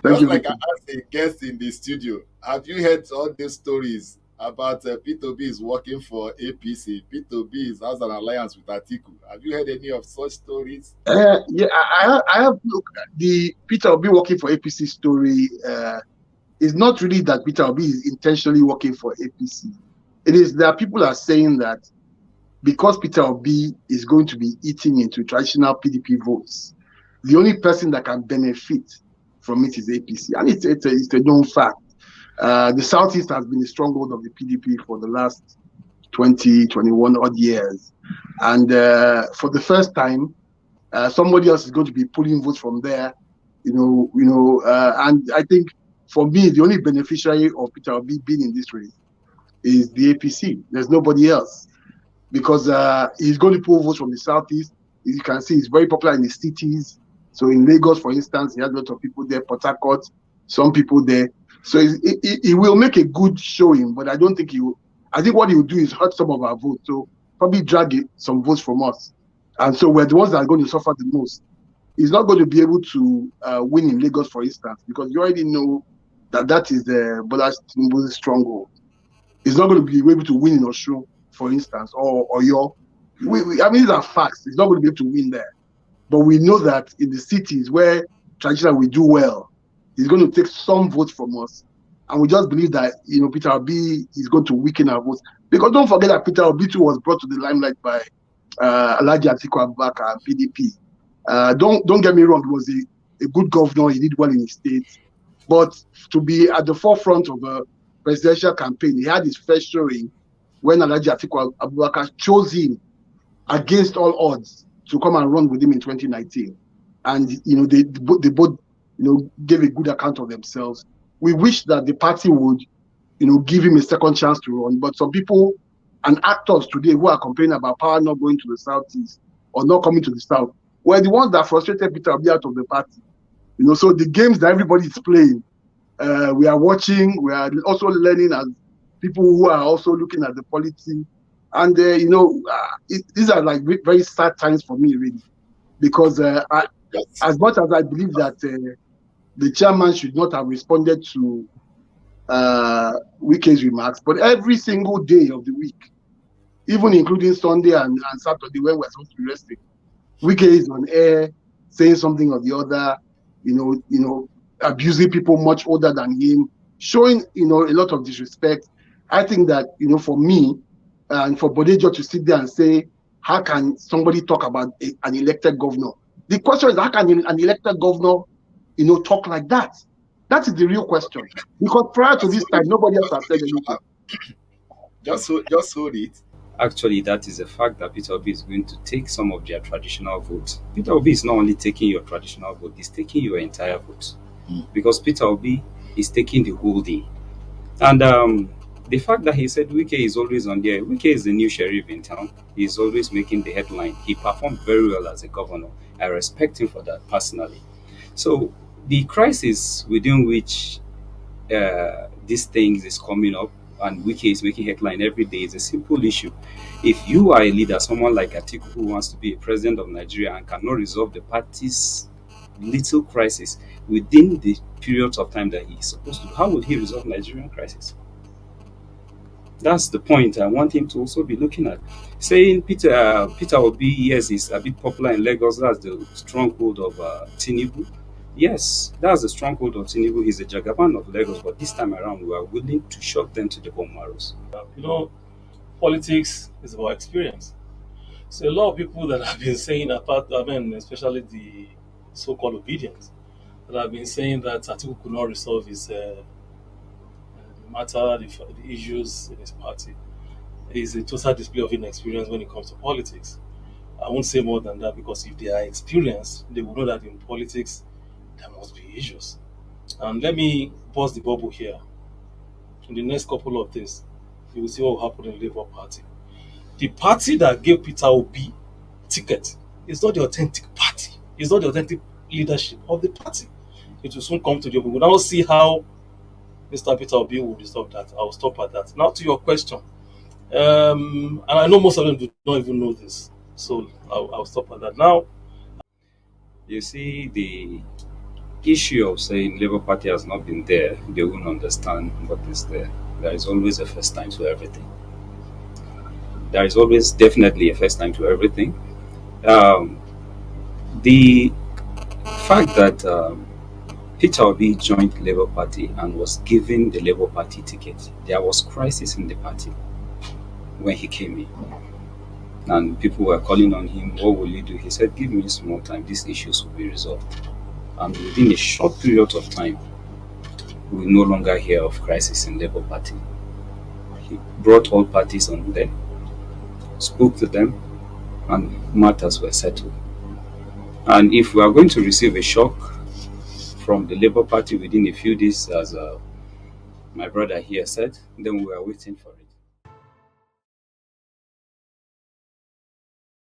Thank Just you, like I Victor. asked a guest in the studio, have you heard all these stories about P2B is working for APC? P2B has an alliance with Atiku. Have you heard any of such stories? Yeah, I have look the Peter Obi working for APC story. Is not really that Peter Obi is intentionally working for APC. It is that people are saying that because Peter Obi is going to be eating into traditional PDP votes, the only person that can benefit from it is APC, and it's a known fact. The Southeast has been a stronghold of the PDP for the last 20, 21 odd years. And for the first time, somebody else is going to be pulling votes from there, and I think for me, the only beneficiary of Peter Obi being in this race is the APC. There's nobody else because he's going to pull votes from the Southeast. You can see he's very popular in the cities. So in Lagos, for instance, he has a lot of people there, Port Harcourt, some people there. So he will make a good showing, but I don't think he will. I think what he will do is hurt some of our votes. So probably drag some votes from us. And so we're the ones that are going to suffer the most. He's not going to be able to win in Lagos, for instance, because you already know that is the Bola Tinubu's stronghold. He's not going to be able to win in Osun, for instance, or Oyo. I mean, these are facts. He's not going to be able to win there. But we know that in the cities where traditionally we do well, he's going to take some votes from us. And we just believe that, Peter Obi is going to weaken our votes. Because don't forget that Peter Obi too was brought to the limelight by Alhaji Atiku Abubakar and PDP. Don't get me wrong, he was a good governor. He did well in his state. But to be at the forefront of a presidential campaign, he had his first showing when Alhaji Atiku Abubakar chose him against all odds to come and run with him in 2019. And, they both, gave a good account of themselves. We wish that the party would, give him a second chance to run. But some people and actors today who are complaining about power not going to the Southeast or not coming to the South were the ones that frustrated Peter Obi out of the party. So the games that everybody is playing, we are watching, we are also learning as people who are also looking at the politics. And, these are like very sad times for me, really, because as much as I believe that the chairman should not have responded to Wike's remarks, but every single day of the week, even including Sunday and Saturday when we're supposed to be resting, Wike is on air saying something or the other, abusing people much older than him, showing, a lot of disrespect. I think that, for me, and for Bodejo to sit there and say, how can somebody talk about an elected governor? The question is, how can an elected governor, talk like that? That is the real question. Because prior to this time, nobody else has said anything. Just hold it. Actually, that is a fact that Peter Obi is going to take some of their traditional votes. Peter Obi is not only taking your traditional vote, he's taking your entire vote. Because Peter Obi is taking the whole day. And the fact that he said Wike is always on there, Wike is the new sheriff in town. He's always making the headline. He performed very well as a governor. I respect him for that personally. So the crisis within which these things is coming up and Wike is making headline every day is a simple issue. If you are a leader, someone like Atiku who wants to be a president of Nigeria and cannot resolve the party's little crisis within the periods of time that he is supposed to, how would he resolve Nigerian crisis? That's the point I want him to also be looking at. Saying Peter Obi, yes, is a bit popular in Lagos. That's the stronghold of Tinubu. Yes, that's the stronghold of Tinubu. He's a Jagaban of Lagos, but this time around, we are willing to shock them to the bone marrows. Politics is about experience. So a lot of people that have been saying, especially the so-called obedience, that have been saying that Atiku could not resolve his matter, the issues in his party, is a total display of inexperience when it comes to politics. I won't say more than that because if they are experienced, they will know that in politics there must be issues. And let me burst the bubble here. In the next couple of days, you will see what will happen in the Labour Party. The party that gave Peter Obi ticket is not the authentic party. It's not the authentic leadership of the party. It will soon come to the. We will now see how Mr. Peter Obi will resolve that. I will stop at that. Now to your question. And I know most of them do not even know this. So I'll stop at that. Now, You see, the issue of saying Labour Party has not been there, they won't understand what is there. There is always a first time to everything. There is always definitely a first time to everything. The fact that Peter Obi joined Labour Party and was given the Labour Party ticket, there was crisis in the party when he came in. And people were calling on him, what will you do? He said, give me some more time, these issues will be resolved. And within a short period of time, we will no longer hear of crisis in Labour Party. He brought all parties on there, spoke to them, and matters were settled. And if we are going to receive a shock from the Labour Party within a few days, as my brother here said, then we are waiting for it.